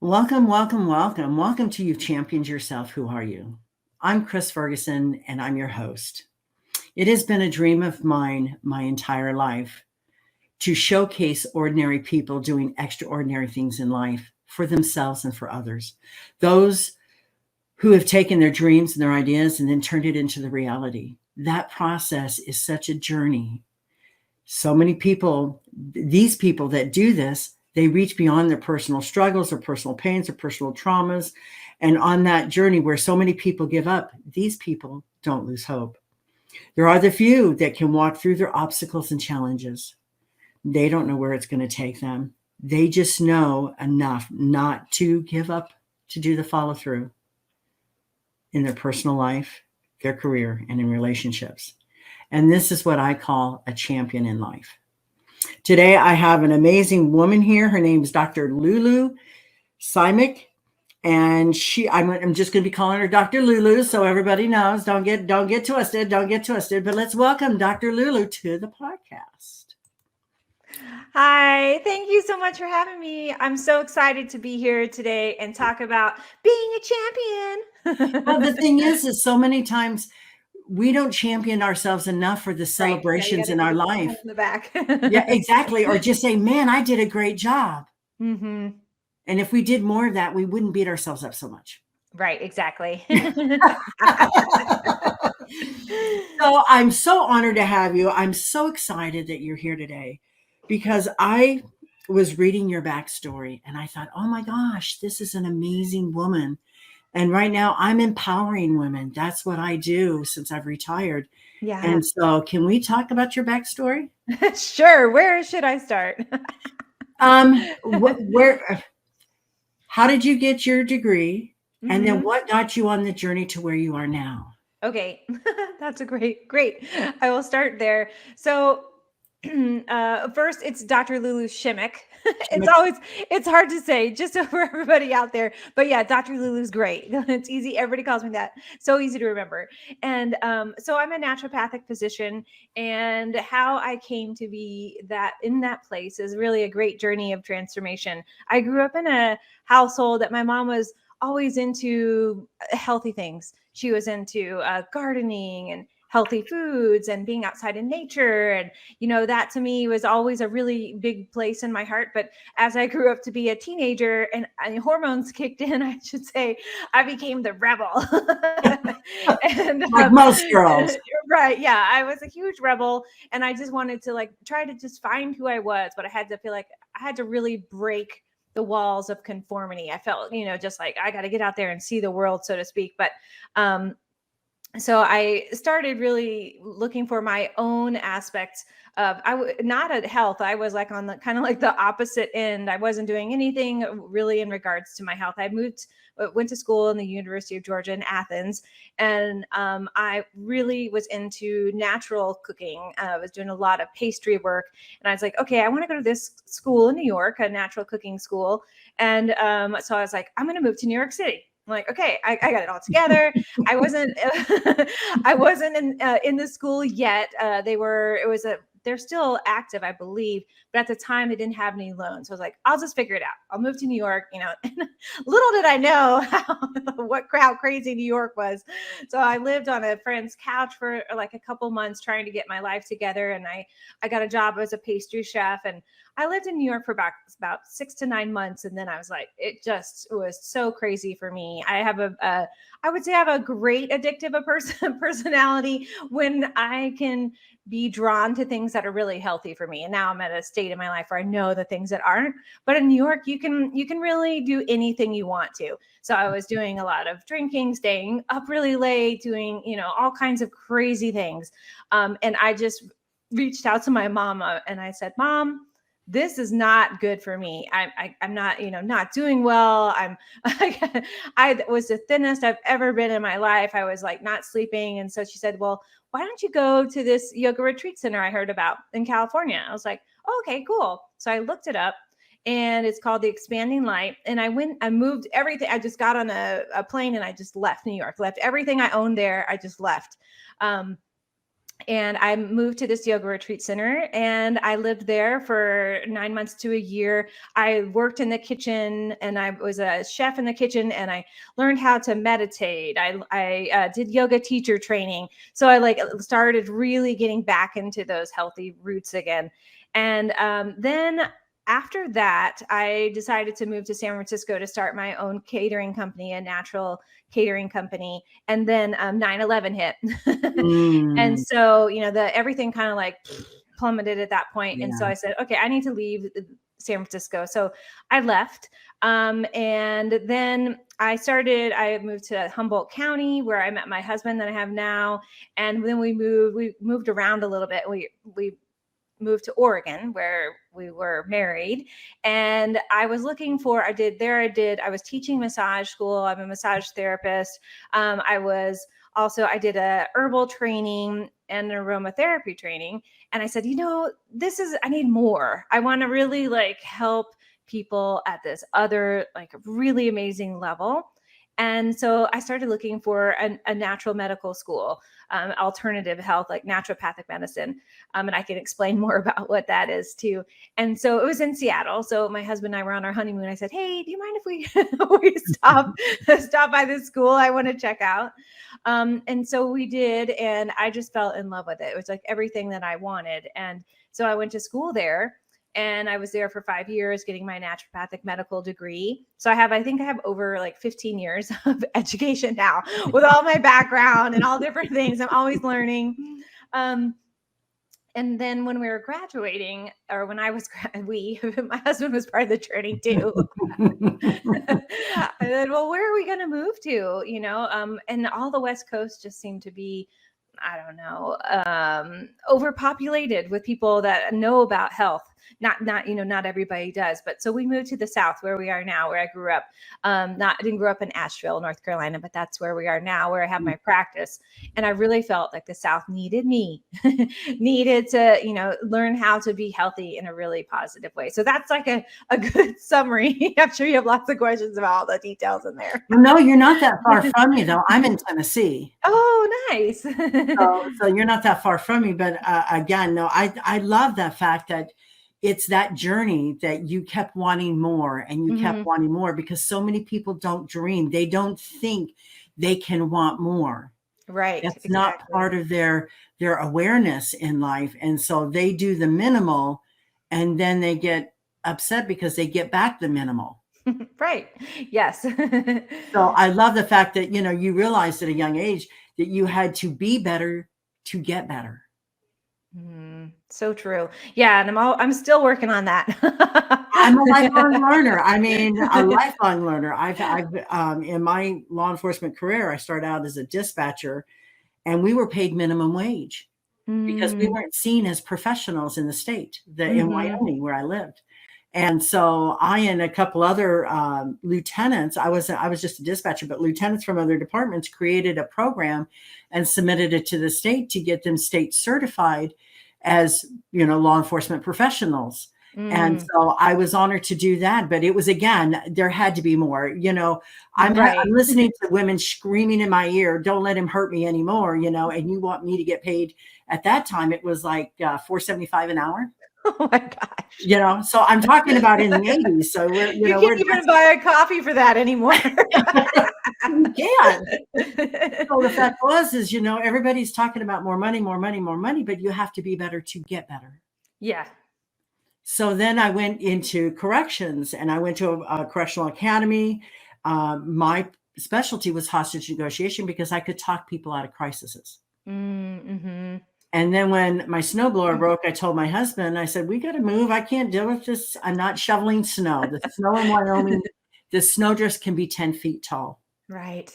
Welcome, welcome, welcome. Welcome to You've Championed Yourself. Who are you? I'm Chris Ferguson, and I'm your host. It has been a dream of mine my entire life to showcase ordinary people doing extraordinary things in life for themselves and for others. Those who have taken their dreams and their ideas and then turned it into the reality. That process is such a journey. So many people, these people that do this, they reach beyond their personal struggles or personal pains or personal traumas. And on that journey where so many people give up, these people don't lose hope. There are the few that can walk through their obstacles and challenges. They don't know where it's going to take them. They just know enough not to give up, to do the follow through in their personal life, their career, and in relationships. And this is what I call a champion in life. Today, I have an amazing woman here. Her name is Dr. Lulu Shimek. And I'm just going to be calling her Dr. Lulu, so everybody knows. Don't get twisted. But let's welcome Dr. Lulu to the podcast. Hi, thank you so much for having me. I'm so excited to be here today and talk about being a champion. Well, the thing is so many times we don't champion ourselves enough for the celebrations in our life. In the back. Yeah, exactly. Or just say, man, I did a great job. Mm-hmm. And if we did more of that, we wouldn't beat ourselves up so much. Right, exactly. So I'm so honored to have you. I'm so excited that you're here today because I was reading your backstory and I thought, oh my gosh, this is an amazing woman. And right now I'm empowering women. That's what I do since I've retired. Yeah. And so can we talk about your backstory? Sure. Where should I start? How did you get your degree? Mm-hmm. And then what got you on the journey to where you are now? Okay. That's a great. I will start there. So first it's Dr. Lulu Shimek. It's hard to say just for everybody out there, but yeah, Dr. Lulu's great. It's easy. Everybody calls me that. So easy to remember. And so I'm a naturopathic physician, and how I came to be that in that place is really a great journey of transformation. I grew up in a household that my mom was always into healthy things. She was into gardening and healthy foods and being outside in nature. And, that to me was always a really big place in my heart. But as I grew up to be a teenager and hormones kicked in, I should say, I became the rebel. And like most girls. Right. Yeah. I was a huge rebel and I just wanted to try to just find who I was, but I had to feel like I had to really break the walls of conformity. I felt, just like I got to get out there and see the world, so to speak. But, so I started really looking for my own aspects of, not at health. I was like on the kind of like the opposite end. I wasn't doing anything really in regards to my health. I went to school in the University of Georgia in Athens. And I really was into natural cooking. I was doing a lot of pastry work. And I was like, okay, I want to go to this school in New York, a natural cooking school. And so I was like, I'm going to move to New York City. I'm like, okay, I got it all together. I wasn't in the school yet. They're still active, I believe. But at the time, they didn't have any loans. So I was like, I'll just figure it out. I'll move to New York, And little did I know how crazy New York was. So I lived on a friend's couch for like a couple months trying to get my life together. And I got a job as a pastry chef. And I lived in New York for about 6 to 9 months. And then I was like, it just was so crazy for me. I would say I have a great addictive personality when I can be drawn to things that are really healthy for me. And now I'm at a state in my life where I know the things that aren't. But in New York, you can really do anything you want to. So I was doing a lot of drinking, staying up really late, doing, all kinds of crazy things. And I just reached out to my mama and I said, Mom, this is not good for me. I'm not, not doing well. I was the thinnest I've ever been in my life. I was like not sleeping. And so she said, well, why don't you go to this yoga retreat center I heard about in California? I was like, oh, okay, cool. So I looked it up and it's called the Expanding Light. And I moved everything. I just got on a plane and I just left New York, left everything I owned there. I just left. And I moved to this yoga retreat center, and I lived there for 9 months to a year. I worked in the kitchen, and I was a chef in the kitchen, and I learned how to meditate. I did yoga teacher training. So I like started really getting back into those healthy roots again. And then after that, I decided to move to San Francisco to start my own catering company, a natural catering company. And then 9/11 hit. And Mm, so, everything kind of like plummeted at that point. And so yeah. I said, okay, I need to leave San Francisco. So I left. And then I moved to Humboldt County, where I met my husband that I have now. And then we moved around a little bit. We moved to Oregon, where we were married. And I was looking for, I was teaching massage school. I'm a massage therapist. I did a herbal training and an aromatherapy training. And I said, I need more. I want to really like help people at this other, like really amazing level. And so I started looking for a natural medical school, alternative health, like naturopathic medicine. And I can explain more about what that is too. And so it was in Seattle. So my husband and I were on our honeymoon. I said, "Hey, do you mind if we stop by this school? I want to check out." And so we did, and I just fell in love with it. It was like everything that I wanted. And so I went to school there, and I was there for 5 years getting my naturopathic medical degree. So I think I have over like 15 years of education now with all my background and all different things. I'm always learning. Um, and then when we were graduating, or when I was, my husband was part of the journey too. I said, well, where are we going to move to? And all the West Coast just seemed to be, I don't know, overpopulated with people that know about health. Not everybody does. But so we moved to the South, where we are now, where I grew up. I didn't grow up in Asheville, North Carolina, but that's where we are now, where I have my practice. And I really felt like the South needed me, needed to, learn how to be healthy in a really positive way. So that's like a good summary. I'm sure you have lots of questions about all the details in there. No, you're not that far from me, though. I'm in Tennessee. Oh, nice. So you're not that far from me. But again, no, I love that fact that it's that journey that you kept wanting more and you kept wanting more, because so many people don't dream. They don't think they can want more. Right. That's Exactly. not part of their awareness in life. And so they do the minimal, and then they get upset because they get back the minimal. Right. Yes. So I love the fact that, you realized at a young age that you had to be better to get better. So true. Yeah, and I'm still working on that. I'm a lifelong learner. I mean, a lifelong learner. I've in my law enforcement career, I started out as a dispatcher, and we were paid minimum wage because we weren't seen as professionals in the state, in Wyoming, where I lived. And so I and a couple other lieutenants, I was just a dispatcher, but lieutenants from other departments created a program and submitted it to the state to get them state certified as, law enforcement professionals. And so I was honored to do that. But it was, again, there had to be more. I'm listening to women screaming in my ear, "Don't let him hurt me anymore," and you want me to get paid. At that time, it was like $4.75 an hour. Oh my gosh. So I'm talking about in the 80s. So you can't even buy a coffee for that anymore. You can. So the fact is, everybody's talking about more money, more money, more money, but you have to be better to get better. Yeah. So then I went into corrections, and I went to a correctional academy. My specialty was hostage negotiation because I could talk people out of crises. And then when my snowblower broke, I told my husband, I said, "We got to move. I can't deal with this. I'm not shoveling snow. The snow in Wyoming, the snowdrifts can be 10 feet tall." Right.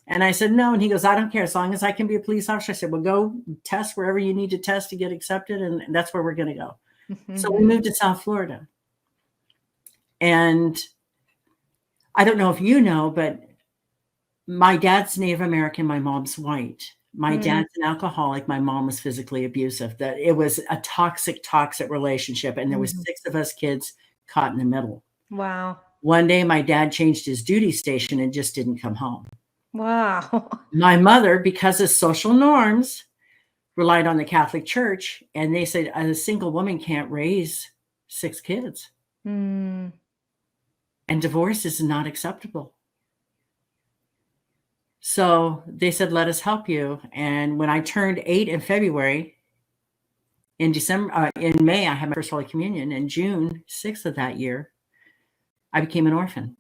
And I said, "No." And he goes, "I don't care. As long as I can be a police officer." I said, "Well, go test wherever you need to test to get accepted. And that's where we're going to go." So we moved to South Florida. And I don't know if you know, but my dad's Native American, my mom's white. My dad's an alcoholic. My mom was physically abusive. That it was a toxic relationship. And there was 6 of us kids caught in the middle. Wow. One day my dad changed his duty station and just didn't come home. Wow. My mother, because of social norms, relied on the Catholic Church, and they said a single woman can't raise 6 kids, Mm. and divorce is not acceptable. So they said, let us help you. And when I turned 8 in February, in May, I had my first Holy Communion. In June 6th of that year, I became an orphan.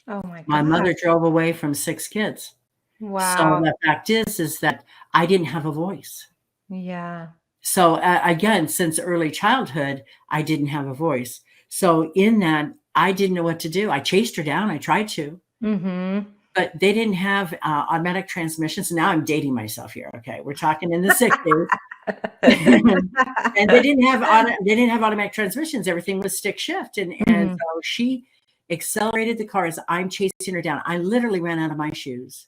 Oh my My God. mother drove away from 6 kids. So Wow. the fact is that I didn't have a voice. Yeah. So again, since early childhood, I didn't have a voice. So in that, I didn't know what to do. I chased her down. I tried to. Mm-hmm. But they didn't have automatic transmissions. Now I'm dating myself here. Okay, we're talking in the 60s. And they didn't have automatic transmissions. Everything was stick shift, and Mhm. so she accelerated the car as I'm chasing her down. I literally ran out of my shoes,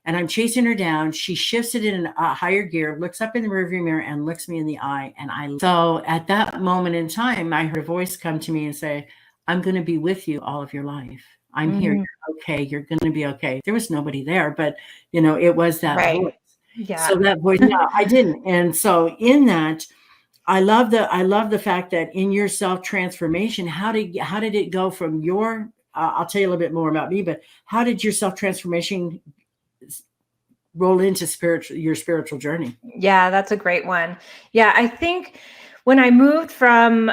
and I'm chasing her down. She shifts it in a higher gear, looks up in the rearview mirror, and looks me in the eye. So at that moment in time, I heard a voice come to me and say, "I'm going to be with you all of your life. I'm here. Mhm. You're okay. You're going to be okay." There was nobody there, but it was that Right. voice. Yeah. So that voice, no, I didn't. And so in that, I love the fact that in your self transformation, how did it go from your? I'll tell you a little bit more about me, but how did your self transformation roll into your spiritual journey? Yeah, that's a great one. Yeah, I think when I moved from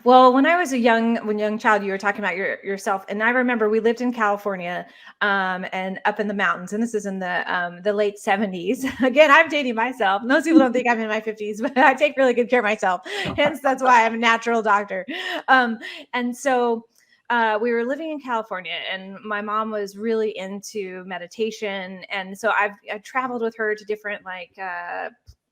well, when I was a young child, you were talking about yourself, and I remember we lived in California and up in the mountains, and this is in the late 70s. Again, I'm dating myself. Most people don't think I'm in my 50s, but I take really good care of myself. Hence that's why I'm a natural doctor. Um and so we were living in California, and my mom was really into meditation, and so I traveled with her to different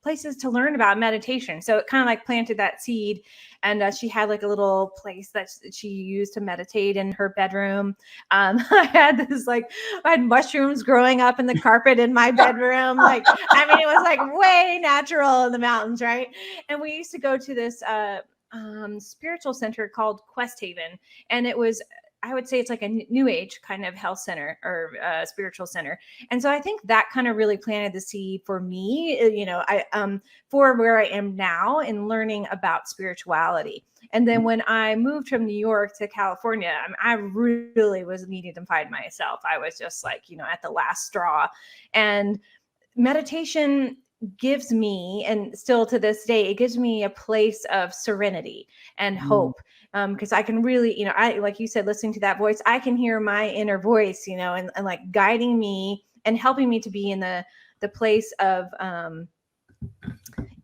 places to learn about meditation. So it kind of like planted that seed, and she had like a little place that she used to meditate in her bedroom. I had mushrooms growing up in the carpet in my bedroom. Like, I mean, it was like way natural in the mountains, right? And we used to go to this spiritual center called Quest Haven, and it was, I would say it's like a new age kind of health center or spiritual center. And so I think that kind of really planted the seed for me, for where I am now in learning about spirituality. And then when I moved from New York to California, I really was needing to find myself. I was just like, at the last straw. And meditation gives me, and still to this day, it gives me a place of serenity and hope, because I can really, I, like you said, listening to that voice, I can hear my inner voice, and like guiding me and helping me to be in the place of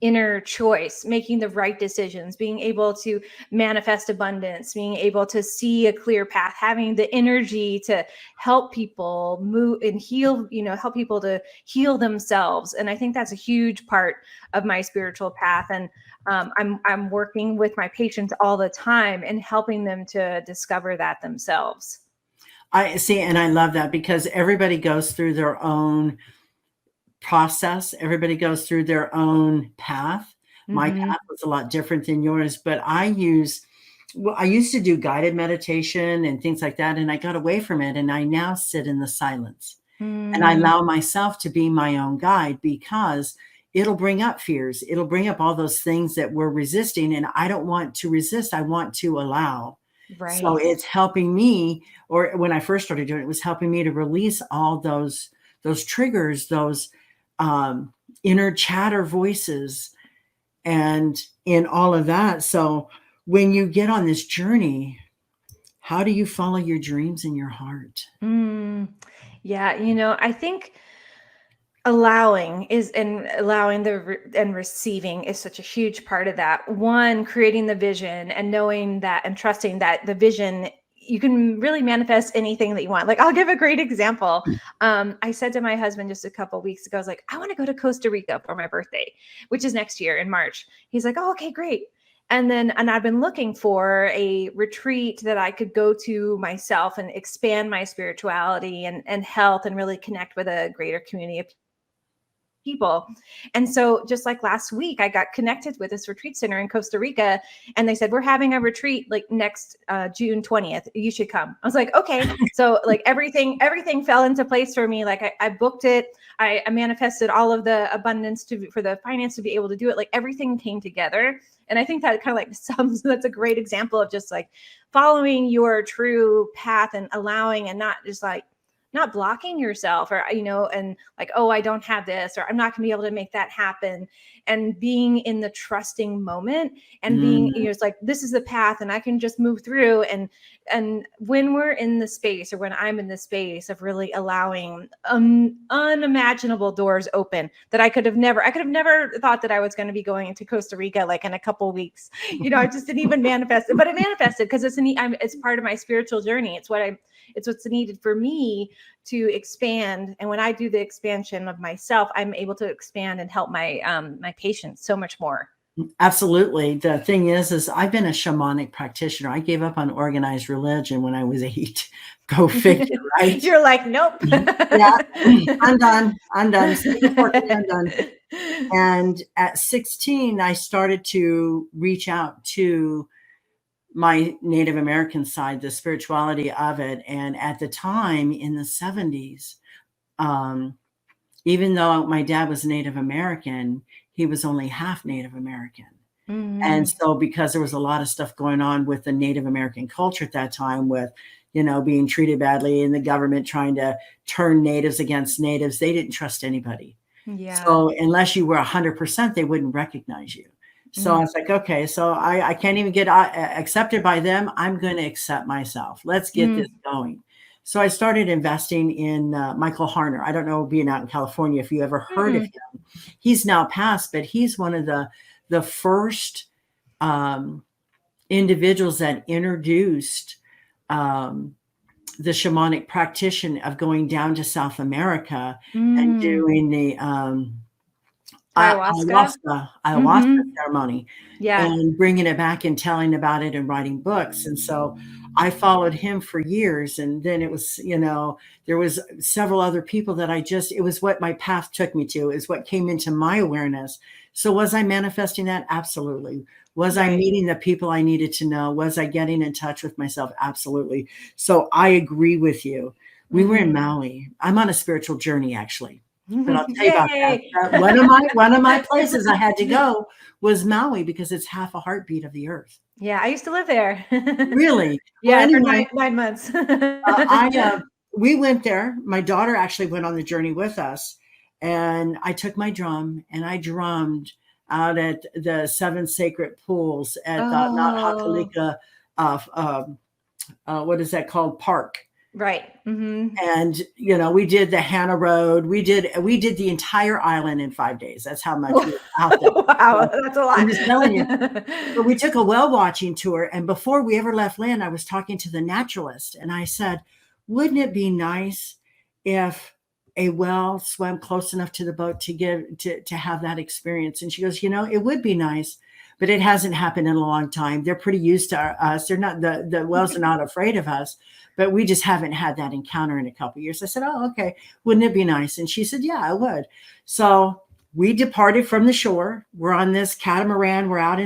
inner choice, making the right decisions, being able to manifest abundance, being able to see a clear path, having the energy to help people move and heal, help people to heal themselves. And I think that's a huge part of my spiritual path. And I'm working with my patients all the time and helping them to discover that themselves. I see, and I love that because everybody goes through their own process. Everybody goes through their own path. My Mm-hmm. path was a lot different than yours, but I used to do guided meditation and things like that, and I got away from it, and I now sit in the silence. And I allow myself to be my own guide because it'll bring up fears. It'll bring up all those things that we're resisting, and I don't want to resist. I want to allow. So Right. it's helping me, or when I first started doing it, it was helping me to release all those triggers, those inner chatter voices, and in all of that. So when you get on this journey, how do you follow your dreams in your heart? Yeah, I think allowing and receiving is such a huge part of that. One, creating the vision and knowing that and trusting that the vision, you can really manifest anything that you want. Like, I'll give a great example. I said to my husband just a couple of weeks ago, I was like, I want to go to Costa Rica for my birthday, which is next year in March. He's like, oh, okay, great. And I've been looking for a retreat that I could go to myself and expand my spirituality and health and really connect with a greater community of people. And so just like last week, I got connected with this retreat center in Costa Rica, and they said, we're having a retreat like next June 20th. You should come. I was like, okay. So like everything fell into place for me. Like I booked it. I manifested all of the abundance for the finance to be able to do it. Like everything came together. And I think that kind of like that's a great example of just like following your true path and allowing, and not just like not blocking yourself, or, and like, oh, I don't have this, or I'm not gonna be able to make that happen. And being in the trusting moment and being, it's like, this is the path and I can just move through. And when we're in the space, or when I'm in the space of really allowing unimaginable doors open that I could have never thought that I was going to be going to Costa Rica like in a couple weeks. I just didn't even manifest it, but it manifested because it's part of my spiritual journey. It's what's needed for me to expand. And when I do the expansion of myself, I'm able to expand and help my my patients so much more. Absolutely. The thing is I've been a shamanic practitioner. I gave up on organized religion when I was 8. Go figure, right? You're like, nope. Yeah, I'm done. I'm done. I'm done. And at 16, I started to reach out to my Native American side, the spirituality of it. And at the time in the 70s, even though my dad was Native American, he was only half Native American. Mm-hmm. And so because there was a lot of stuff going on with the Native American culture at that time, with, being treated badly and the government trying to turn natives against natives, they didn't trust anybody. Yeah. So unless you were 100%, they wouldn't recognize you. So I was like, okay, so I can't even get accepted by them. I'm going to accept myself. Let's get this going. So I started investing in Michael Harner. I don't know, being out in California, if you ever heard of him. He's now passed, but he's one of the first individuals that introduced the shamanic practitioner of going down to South America and doing the ayahuasca ceremony, and bringing it back and telling about it and writing books. And so I followed him for years. And then it was, there was several other people that it was what my path took me to, is what came into my awareness. So was I manifesting that? Absolutely. Was I meeting the people I needed to know? Was I getting in touch with myself? Absolutely. So I agree with you. We were in Maui. I'm on a spiritual journey, actually. But I'll tell you about that. One of my places I had to go was Maui, because it's half a heartbeat of the earth. Yeah, I used to live there. Really? Yeah, well, anyway, for 9 months. We went there. My daughter actually went on the journey with us, and I took my drum and I drummed out at the 7 sacred pools at the Not Hakalika, what is that called? Park. Right. Mm-hmm. And, we did the Hannah Road. We did the entire island in 5 days. That's how much we were out there. Wow, that's a lot. I'm just telling you. But we took a whale watching tour. And before we ever left land, I was talking to the naturalist. And I said, wouldn't it be nice if a whale swam close enough to the boat to have that experience? And she goes, it would be nice, but it hasn't happened in a long time. They're pretty used to us. They're not, the whales are not afraid of us, but we just haven't had that encounter in a couple of years. I said, oh, okay. Wouldn't it be nice? And she said, yeah, I would. So we departed from the shore. We're on this catamaran. We're out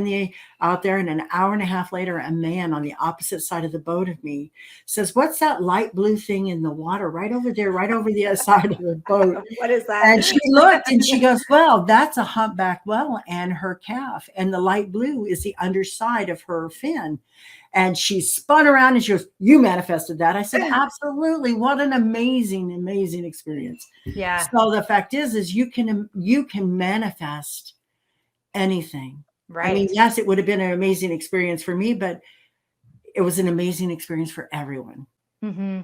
there. And an hour and a half later, a man on the opposite side of the boat of me says, what's that light blue thing in the water right over there, right over the other side of the boat? What is that? And she looked and she goes, well, that's a humpback whale and her calf. And the light blue is the underside of her fin. And she spun around and she goes, you manifested that. I said, absolutely. What an amazing, amazing experience. Yeah. So the fact is you can manifest anything. Right. I mean, yes, it would have been an amazing experience for me, but it was an amazing experience for everyone. Mm-hmm.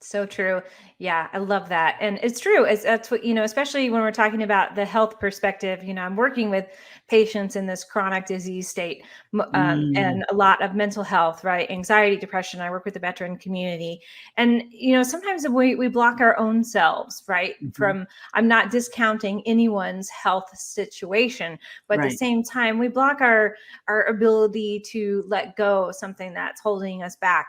So true. Yeah, I love that. And it's true. That's what, especially when we're talking about the health perspective, I'm working with patients in this chronic disease state and a lot of mental health, right? Anxiety, depression. I work with the veteran community. And, sometimes we block our own selves, right? Mm-hmm. I'm not discounting anyone's health situation, but at the same time, we block our ability to let go of something that's holding us back.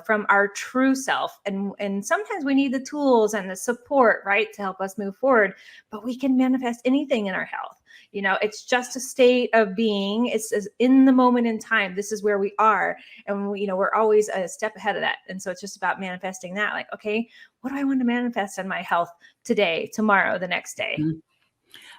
from our true self. And sometimes we need the tools and the support, right, to help us move forward, but we can manifest anything in our health. It's just a state of being. It's in the moment in time. This is where we are. And we're always a step ahead of that. And so it's just about manifesting that. Like, okay, what do I want to manifest in my health today, tomorrow, the next day?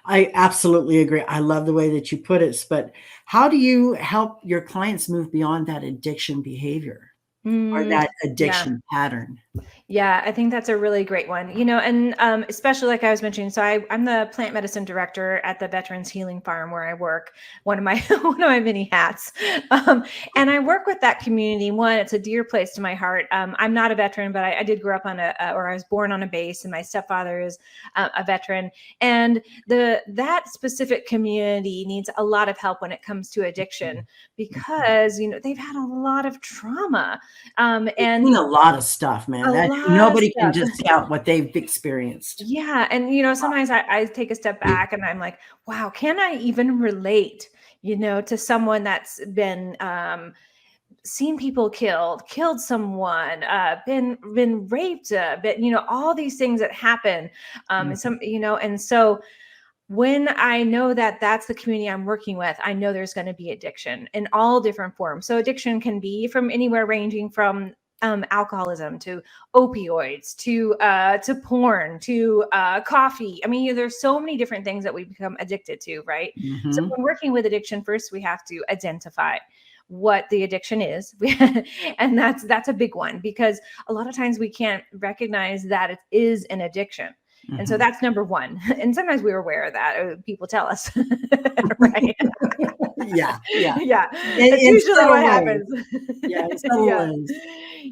I absolutely agree. I love the way that you put it. But how do you help your clients move beyond that addiction behavior or that Yeah. addiction pattern? Yeah, I think that's a really great one. And especially like I was mentioning, so I'm the plant medicine director at the Veterans Healing Farm where I work. One of my one of my many hats, and I work with that community. One, it's a dear place to my heart. I'm not a veteran, but I did grow up on or I was born on a base, and my stepfather is a veteran. And that specific community needs a lot of help when it comes to addiction because they've had a lot of trauma, I've and seen a lot of stuff, man. a That lot of nobody can stuff. discount what they've experienced. Yeah. And, sometimes I take a step back and I'm like, wow, can I even relate, to someone that's been, seen people killed someone, been raped, but, all these things that happen. And and so when I know that that's the community I'm working with, I know there's going to be addiction in all different forms. So addiction can be from anywhere ranging from alcoholism to opioids to porn to coffee. I mean, there's so many different things that we become addicted to, right? So Mm-hmm. when working with addiction, first we have to identify what the addiction is, and that's a big one because a lot of times we can't recognize that it is an addiction. And so Mm-hmm. that's number one. And sometimes we're aware of that. People tell us, right? Yeah, yeah. Yeah. That's In usually what subtle ways. happens. Yeah, in subtle Yeah. ways.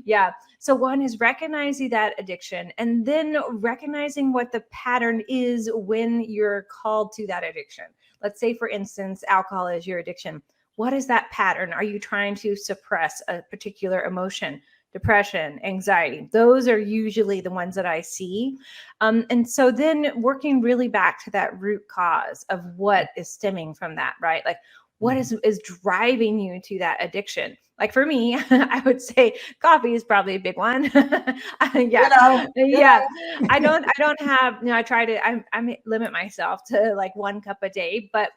Yeah. So one is recognizing that addiction and then recognizing what the pattern is when you're called to that addiction. Let's say, for instance, alcohol is your addiction. What is that pattern? Are you trying to suppress a particular emotion? Depression, anxiety, those are usually the ones that I see. And so then working really back to that root cause of what is stemming from that, right? Like what is driving you to that addiction? Like for me, I would say coffee is probably a big one. You Yeah. know, Yeah. I don't have, I try to, I limit myself to like 1 cup a day, but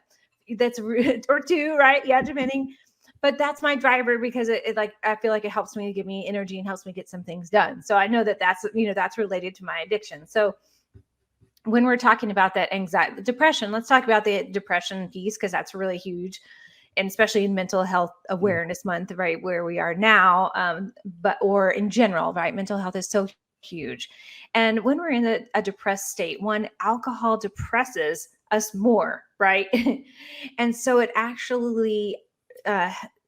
that's or two, right? Yeah. Depending, but that's my driver because it like I feel like it helps me to give me energy and helps me get some things done. So I know that that's related to my addiction. So when we're talking about that anxiety, depression, let's talk about the depression piece because that's really huge, and especially in Mental Health Awareness Month, right, where we are now, or in general, right, mental health is so huge. And when we're in a depressed state, one, alcohol depresses us more, right? And so it actually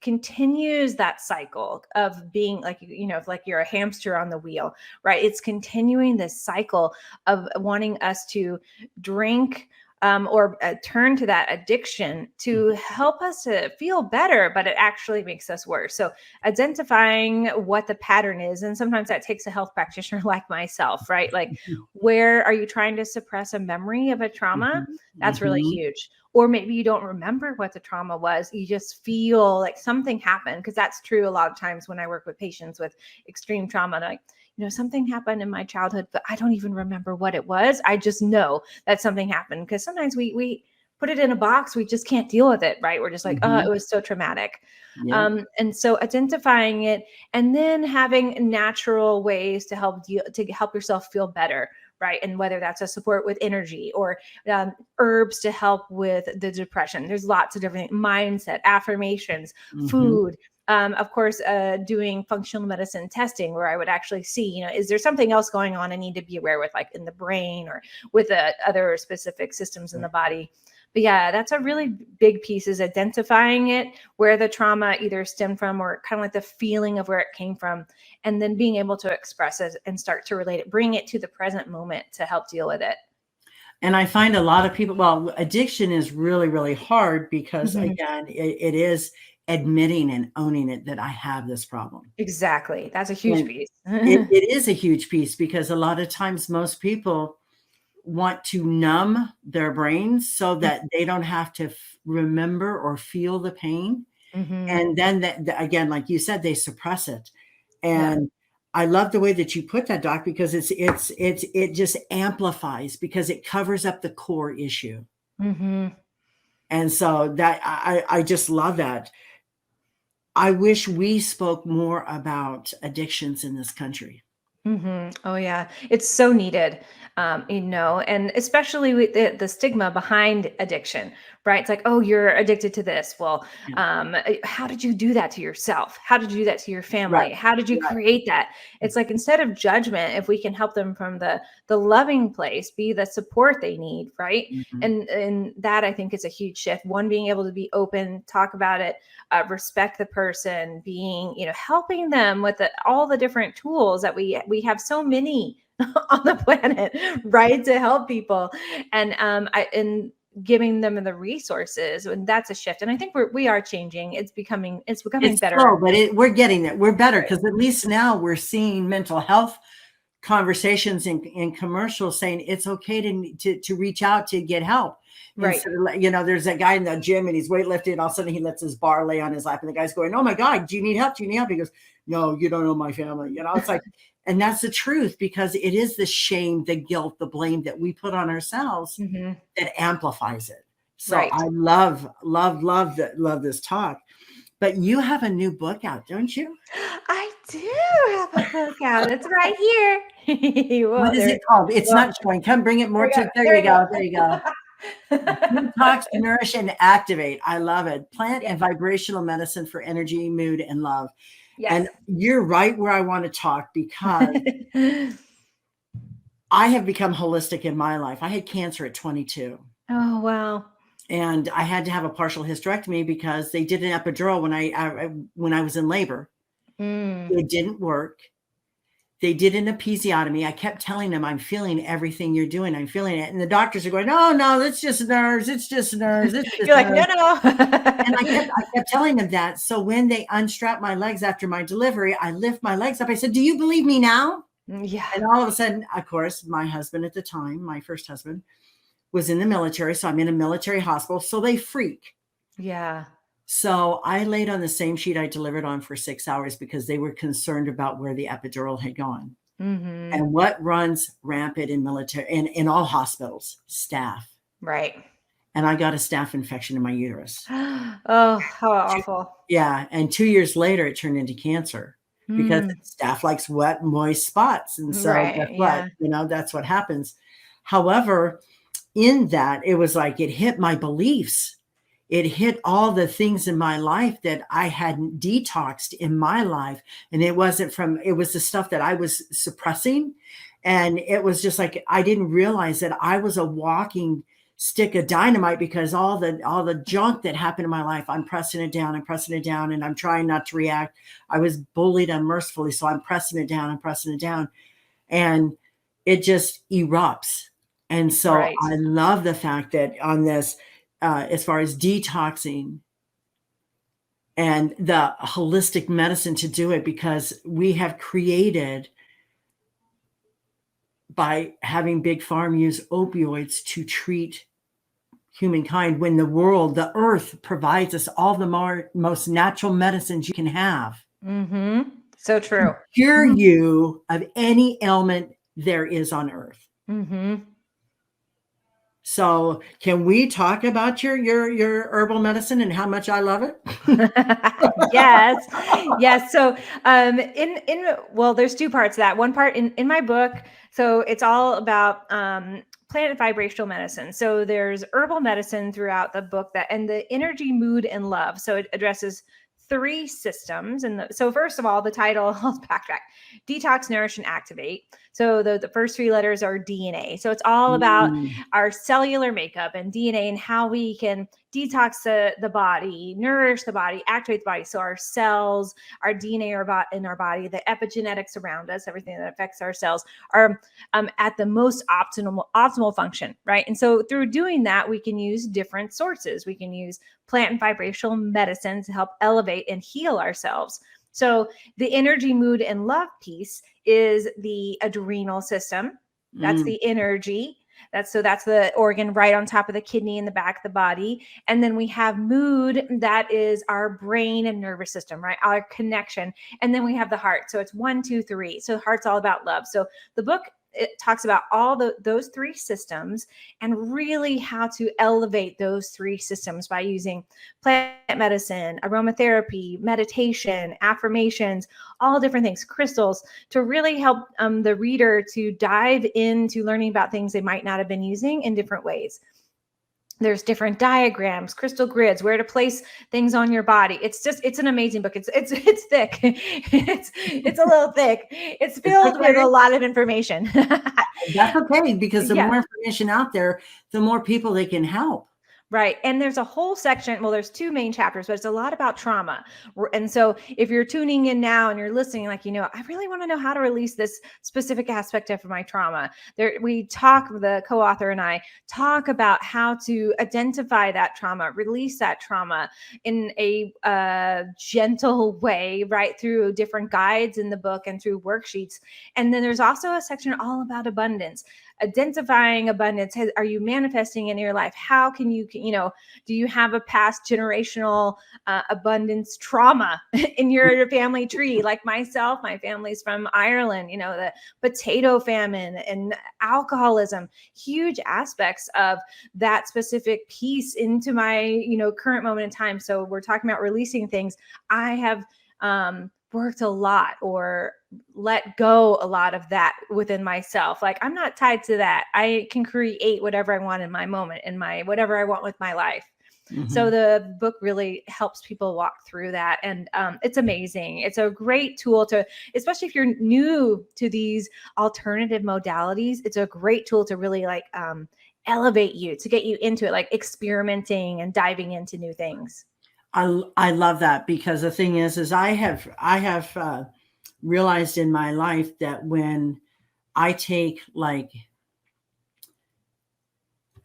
continues that cycle of being like, like you're a hamster on the wheel, right? It's continuing this cycle of wanting us to drink or turn to that addiction to help us to feel better, but it actually makes us worse. So identifying what the pattern is, and sometimes that takes a health practitioner like myself, right? Like, where are you trying to suppress a memory of a trauma? That's really huge. Or maybe you don't remember what the trauma was. You just feel like something happened, because that's true a lot of times when I work with patients with extreme trauma. Like, something happened in my childhood, but I don't even remember what it was. I just know that something happened, because sometimes we put it in a box. We just can't deal with it, right? We're just like, oh, it was so traumatic. Yeah. And so identifying it and then having natural ways to help yourself feel better, right? And whether that's a support with energy or herbs to help with the depression. There's lots of different mindset, affirmations, food. Of course, doing functional medicine testing, where I would actually see, is there something else going on I need to be aware with, like in the brain or with other specific systems in the body. But yeah, that's a really big piece, is identifying it, where the trauma either stemmed from, or kind of like the feeling of where it came from, and then being able to express it and start to relate it, bring it to the present moment to help deal with it. And I find a lot of people, well, addiction is really, really hard because, again, it is admitting and owning it that I have this problem. Exactly. That's a huge And piece. it is a huge piece, because a lot of times most people want to numb their brains so that they don't have to remember or feel the pain. Mm-hmm. And then again, like you said, they suppress it. And I love the way that you put that, Doc, because it just amplifies because it covers up the core issue. Mm-hmm. And so that I just love that. I wish we spoke more about addictions in this country. Mm-hmm. Oh yeah, it's so needed, and especially with the stigma behind addiction, right? It's like, oh, you're addicted to this. Well, Yeah. how did you do that to yourself? How did you do that to your Right. family? How did you Right. create that? It's like, instead of judgment, if we can help them from the loving place, be the support they need, right? Mhm. And that, I think, is a huge shift. One, being able to be open, talk about it, respect the person, being, helping them with all the different tools that we have so many on the planet, right, to help people, and giving them the resources, and that's a shift. And I think we are changing. It's becoming It's better. slow, but we're getting there. We're better Right. because at least now we're seeing mental health conversations in commercials saying it's okay to reach out to get help. Right. Instead of, there's that guy in the gym and he's weightlifting, and all of a sudden he lets his bar lay on his lap, and the guy's going, "Oh my God, do you need help? Do you need help?" He goes, "No, you don't know my family." It's like, and that's the truth, because it is the shame, the guilt, the blame that we put on ourselves Mm-hmm. that amplifies it. So Right. I love this talk. But you have a new book out, don't you? I do have a book out. It's right here. What is it There. called? It's Well, not showing. Come bring it more there we to. go. There There you we go. go. There you go. Detox, Nourish, and Activate. I love it. Plant Yeah. and vibrational medicine for energy, mood, and love. Yes. And you're right where I want to talk, because I have become holistic in my life. I had cancer at 22. Oh, wow. And I had to have a partial hysterectomy because they did an epidural when I was in labor. It didn't work. They did an episiotomy. I kept telling them, "I'm feeling everything you're doing. I'm feeling it." And the doctors are going, "Oh, no, it's just nerves. It's just nerves. It's just You're like, nerves." no. And I kept telling them that. So when they unstrapped my legs after my delivery, I lift my legs up. I said, "Do you believe me now?" Yeah. And all of a sudden, of course, my husband at the time, my first husband, was in the military. So I'm in a military hospital. So they freak. Yeah. So I laid on the same sheet I delivered on for 6 hours because they were concerned about where the epidural had gone. Mm-hmm. And what runs rampant in military and in all hospitals? Staph. Right. And I got a staph infection in my uterus. Oh, how awful. Yeah. And 2 years later, it turned into cancer because staph likes wet, moist spots. And so guess Right. what? Yeah. That's what happens. However, in that, it was like it hit my beliefs. It hit all the things in my life that I hadn't detoxed in my life. And it was the stuff that I was suppressing. And it was just like, I didn't realize that I was a walking stick of dynamite, because all the junk that happened in my life, I'm pressing it down and I'm trying not to react. I was bullied unmercifully. So I'm pressing it down. And it just erupts. And so Right. I love the fact that on this, as far as detoxing and the holistic medicine to do it, because we have created, by having Big Pharma use opioids to treat humankind, when the earth provides us all the most natural medicines you can have. Mm-hmm. So true. Cure you of any ailment there is on earth. Mm-hmm. So can we talk about your herbal medicine and how much I love it? Yes. Yes. So well, there's two parts to that. One part in my book, so it's all about plant vibrational medicine. So there's herbal medicine throughout the book, and the energy, mood, and love. So it addresses 3 systems. And so first of all, the title, I'll backtrack: Detox, Nourish, and Activate. So the first 3 letters are DNA. So it's all about our cellular makeup and DNA, and how we can detox the body, nourish the body, activate the body. So our cells, our DNA in our body, the epigenetics around us, everything that affects our cells, are at the most optimal function, right? And so through doing that, we can use different sources. We can use plant and vibrational medicine to help elevate and heal ourselves. So the energy, mood, and love piece is the adrenal system. That's the energy. That's the organ right on top of the kidney in the back of the body. And then we have mood, that is our brain and nervous system, right? Our connection. And then we have the heart. So it's 1, 2, 3. So the heart's all about love. So the book, it talks about all those three systems and really how to elevate those three systems by using plant medicine, aromatherapy, meditation, affirmations, all different things, crystals, to really help the reader to dive into learning about things they might not have been using in different ways. There's different diagrams, crystal grids, where to place things on your body. It's an amazing book. It's thick. it's a little thick. It's filled with a lot of information. That's okay, because the Yeah. more information out there, the more people they can help. Right. And there's a whole section. Well, there's 2 main chapters, but it's a lot about trauma. And so if you're tuning in now and you're listening, like, I really want to know how to release this specific aspect of my trauma. The co-author and I talk about how to identify that trauma, release that trauma in a gentle way, right, through different guides in the book and through worksheets. And then there's also a section all about abundance. Identifying abundance. Are you manifesting in your life? How can you, do you have a past generational abundance trauma in your family tree? Like myself, my family's from Ireland, the potato famine and alcoholism, huge aspects of that specific piece into my, current moment in time. So we're talking about releasing things. I have worked a lot or let go a lot of that within myself. Like, I'm not tied to that. I can create whatever I want in my moment, in my whatever I want with my life. Mm-hmm. So the book really helps people walk through that. And it's amazing. It's a great tool especially if you're new to these alternative modalities, it's a great tool to really elevate you, to get you into it, like experimenting and diving into new things. I love that, because the thing is I have realized in my life that when I take like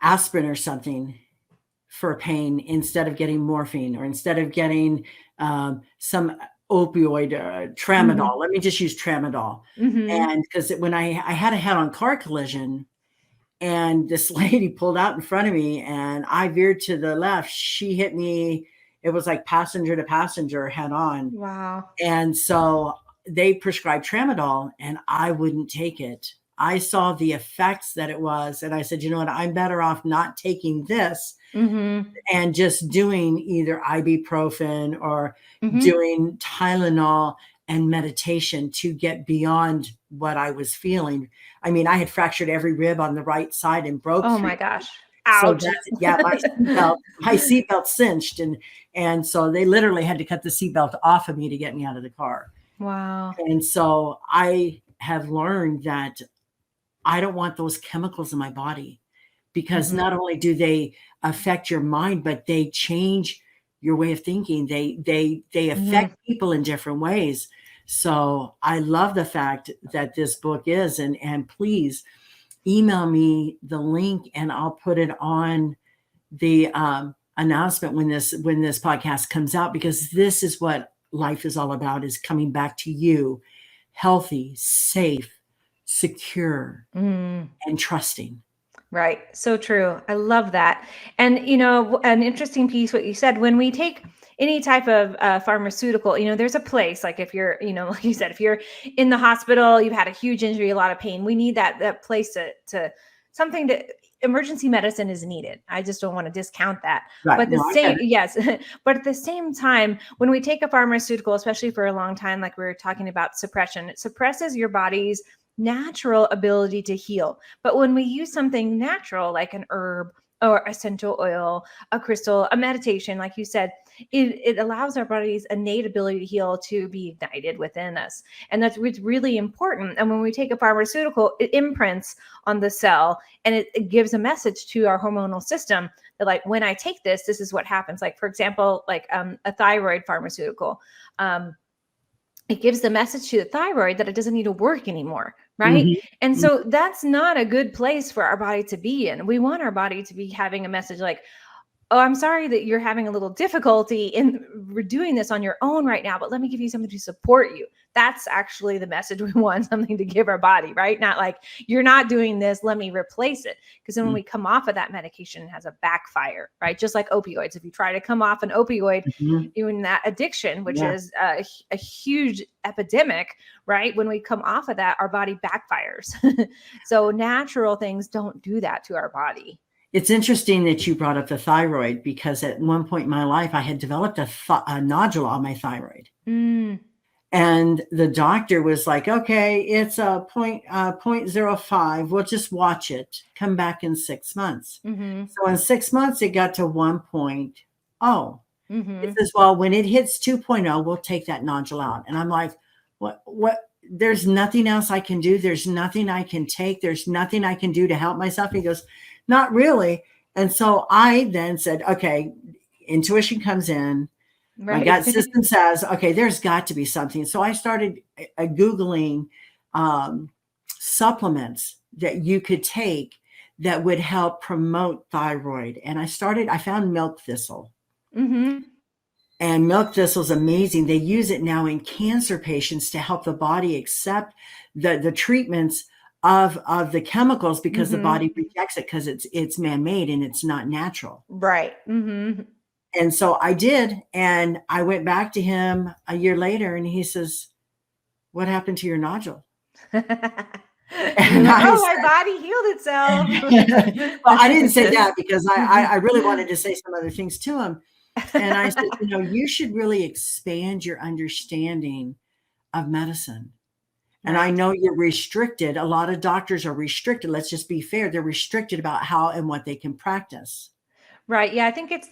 aspirin or something for pain, instead of getting morphine or instead of getting some opioid, tramadol, mm-hmm. Let me just use tramadol. Mm-hmm. And because when I had a head-on car collision, and this lady pulled out in front of me and I veered to the left, she hit me. It was like passenger to passenger head on. Wow. And so they prescribed tramadol and I wouldn't take it. I saw the effects that it was. And I said, you know what, I'm better off not taking this mm-hmm. and just doing either ibuprofen or mm-hmm. doing Tylenol and meditation to get beyond what I was feeling. I mean, I had fractured every rib on the right side and broke. Oh my gosh. Ouch. So my seatbelt cinched. And so they literally had to cut the seatbelt off of me to get me out of the car. Wow. And so I have learned that I don't want those chemicals in my body, because mm-hmm. not only do they affect your mind, but they change your way of thinking. They affect mm-hmm. people in different ways. So I love the fact that this book is, and please email me the link and I'll put it on the announcement when this podcast comes out, because this is what life is all about, is coming back to you healthy, safe, secure, and trusting. Right. So true. I love that. And, an interesting piece, what you said, when we take any type of pharmaceutical, there's a place, like if you're, like you said, if you're in the hospital, you've had a huge injury, a lot of pain, we need that place to something to, emergency medicine is needed. I just don't want to discount that. Right. But yes. But at the same time, when we take a pharmaceutical, especially for a long time, like we were talking about suppression, it suppresses your body's natural ability to heal. But when we use something natural, like an herb or essential oil, a crystal, a meditation, like you said, it allows our body's innate ability to heal to be ignited within us. And that's really important. And when we take a pharmaceutical, it imprints on the cell and it gives a message to our hormonal system that, like, when I take this, this is what happens. Like, for example, like a thyroid pharmaceutical, it gives the message to the thyroid that it doesn't need to work anymore. Right. Mm-hmm. And so that's not a good place for our body to be in. We want our body to be having a message like, oh, I'm sorry that you're having a little difficulty in doing this on your own right now, but let me give you something to support you. That's actually the message we want, something to give our body, right? Not like, you're not doing this, let me replace it. Because then when we come off of that medication, it has a backfire, right? Just like opioids. If you try to come off an opioid, in that addiction, which is a huge epidemic, right? When we come off of that, our body backfires. So natural things don't do that to our body. It's interesting that you brought up the thyroid, because at one point in my life, I had developed a nodule on my thyroid. And the doctor was like, okay, it's a 0.05. We'll just watch it. Come back in 6 months. So in 6 months, it got to 1.0. It says, well, when it hits 2.0, we'll take that nodule out. And I'm like, what? There's nothing else I can do. There's nothing I can take. There's nothing I can do to help myself. He goes, not really. And so I then said, okay, intuition comes in. Right. My gut system says, okay, there's got to be something. So I started Googling supplements that you could take that would help promote thyroid. And I found milk thistle. And milk thistle is amazing. They use it now in cancer patients to help the body accept the treatments of the chemicals, because the body rejects it because it's man-made and it's not natural. Right. And so I did, and I went back to him a year later, and he says, "What happened to your nodule?" And my body healed itself. Well, I didn't say that, because I really wanted to say some other things to him. And I said, you should really expand your understanding of medicine. And I know you're restricted. A lot of doctors are restricted. Let's just be fair. They're restricted about how and what they can practice. Right. Yeah. I think it's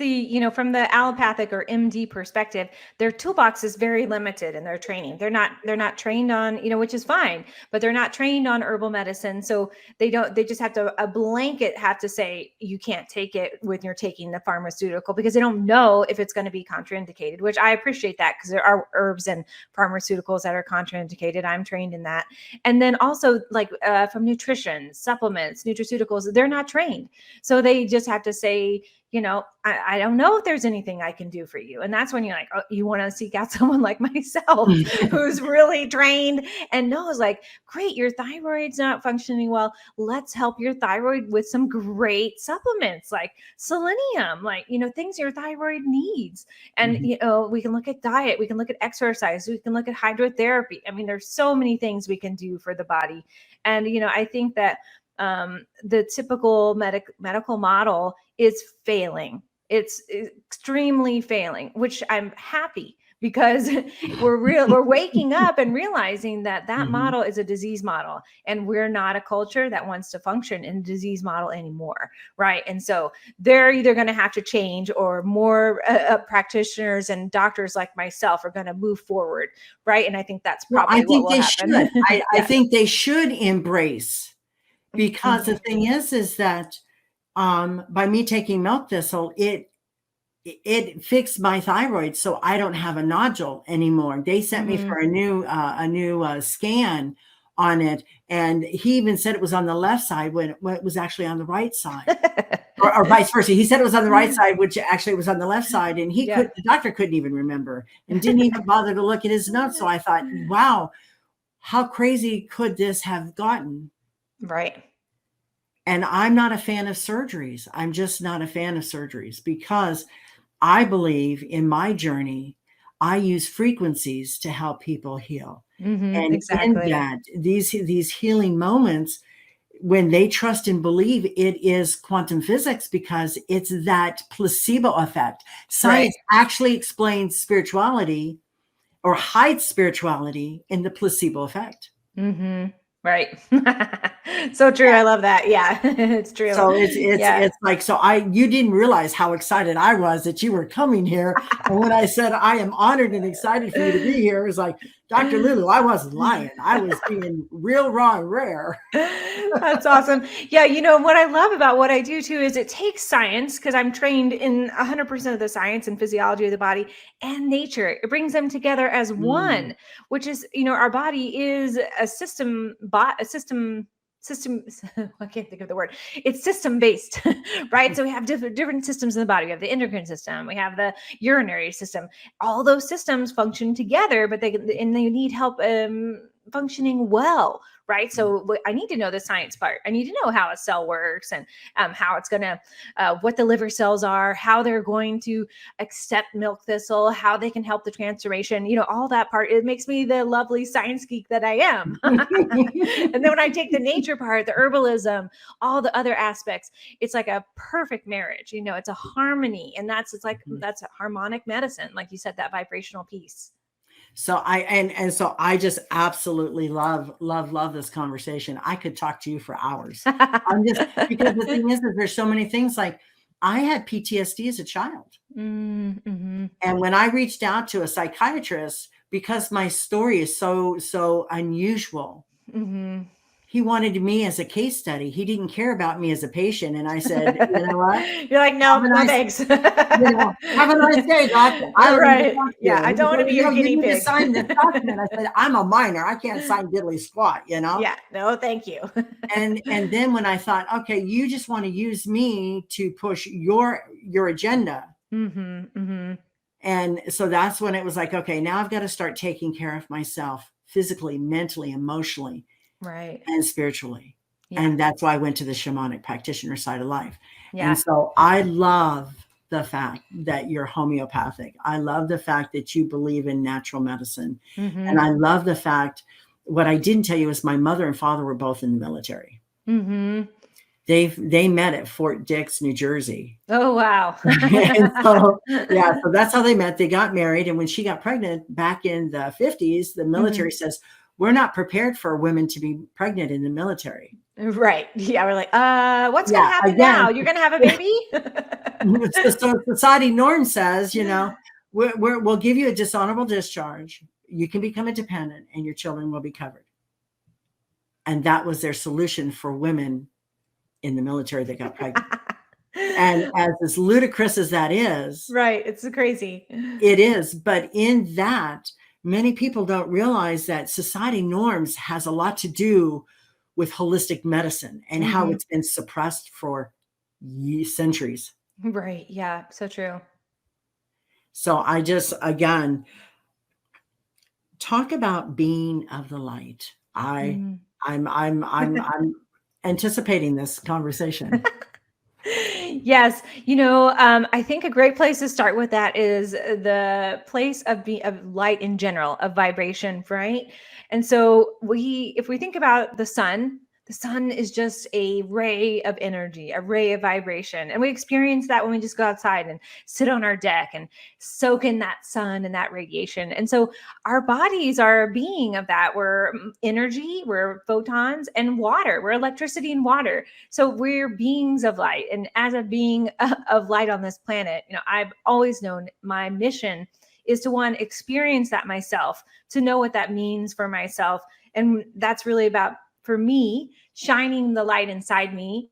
from the allopathic or MD perspective, their toolbox is very limited in their training. They're not trained on, which is fine, but they're not trained on herbal medicine. So they just have to, a blanket have to say, you can't take it when you're taking the pharmaceutical, because they don't know if it's going to be contraindicated, which I appreciate that, because there are herbs and pharmaceuticals that are contraindicated. I'm trained in that. And then also from nutrition, supplements, nutraceuticals, they're not trained. So they just have to say, I don't know if there's anything I can do for you. And that's when you're like, oh, you want to seek out someone like myself who's really trained and knows, great, your thyroid's not functioning well. Let's help your thyroid with some great supplements like selenium, things your thyroid needs. And, we can look at diet, we can look at exercise, we can look at hydrotherapy. I mean, there's so many things we can do for the body. And, I think that the typical medical model is failing. It's extremely failing, which I'm happy, because we're waking up and realizing that model is a disease model, and we're not a culture that wants to function in a disease model anymore. Right. And so they're either going to have to change, or more practitioners and doctors like myself are going to move forward. Right. And I think that's probably what will happen. I think they should embrace. Because the thing is that by me taking milk thistle, it fixed my thyroid, so I don't have a nodule anymore. They sent me for a new scan on it, and he even said it was on the left side when it was actually on the right side, or vice versa. He said it was on the right side, which actually was on the left side, and the doctor couldn't even remember and didn't even bother to look at his notes. So I thought, wow, how crazy could this have gotten? Right. And I'm not a fan of surgeries. I'm just not a fan of surgeries, because I believe in my journey, I use frequencies to help people heal. And in that, these healing moments, when they trust and believe, it is quantum physics, because it's that placebo effect. Science actually explains spirituality, or hides spirituality, in the placebo effect. Right. So true. I love that. Yeah, it's true. So it's you didn't realize how excited I was that you were coming here. And when I said I am honored and excited for you to be here, it was like, Dr. Lulu, I wasn't lying. I was being real, raw, and rare. That's awesome. Yeah. What I love about what I do too is it takes science, because I'm trained in 100% of the science and physiology of the body, and nature. It brings them together as one, which is, our body is a system system, I can't think of the word. It's system based, right? So we have different systems in the body. We have the endocrine system, we have the urinary system. All those systems function together, but they need help functioning well, right? So I need to know the science part. I need to know how a cell works, and how it's going to, what the liver cells are, how they're going to accept milk thistle, how they can help the transformation, all that part. It makes me the lovely science geek that I am. And then when I take the nature part, the herbalism, all the other aspects, it's like a perfect marriage. It's a harmony, and that's a harmonic medicine, like you said, that vibrational piece. So so I just absolutely love this conversation. I could talk to you for hours. Because the thing is there's so many things. Like, I had PTSD as a child. Mm-hmm. And when I reached out to a psychiatrist, because my story is so unusual, mm-hmm. he wanted me as a case study. He didn't care about me as a patient. And I said, you know what? You're like, no, thanks. Have a nice day, doctor. I don't right. Yeah, I don't want to be your guinea pig. You need to sign this document. I said, I'm a minor. I can't sign diddly squat, Yeah, no, thank you. and then when I thought, okay, you just want to use me to push your agenda. Mm-hmm, mm-hmm. And so that's when it was like, okay, now I've got to start taking care of myself physically, mentally, emotionally, right, and spiritually. Yeah. And that's why I went to the shamanic practitioner side of life. Yeah. And so I love the fact that you're homeopathic. I love the fact that you believe in natural medicine. Mm-hmm. And I love the fact, what I didn't tell you is my mother and father were both in the military. Mm-hmm. They met at Fort Dix, New Jersey. Oh, wow. And so that's how they met. They got married. And when she got pregnant back in the 50s, the military says, we're not prepared for women to be pregnant in the military. Right. Yeah. We're like, what's going to happen now? You're going to have a baby? So society norm says, we'll give you a dishonorable discharge. You can become independent and your children will be covered. And that was their solution for women in the military that got pregnant. And as ludicrous as that is, right, it's crazy. It is. But in that, many people don't realize that society norms has a lot to do with holistic medicine and how it's been suppressed for centuries. Right. Yeah. So true. So I just, again, talk about being of the light. I'm anticipating this conversation. Yes. I think a great place to start with that is the place of light in general, of vibration, right? And so if we think about the sun is just a ray of energy, a ray of vibration. And we experience that when we just go outside and sit on our deck and soak in that sun and that radiation. And so our bodies are a being of that. We're energy, we're photons, and water. We're electricity and water. So we're beings of light. And as a being of light on this planet, I've always known my mission is to, one, experience that myself, to know what that means for myself. And that's really about, for me, shining the light inside me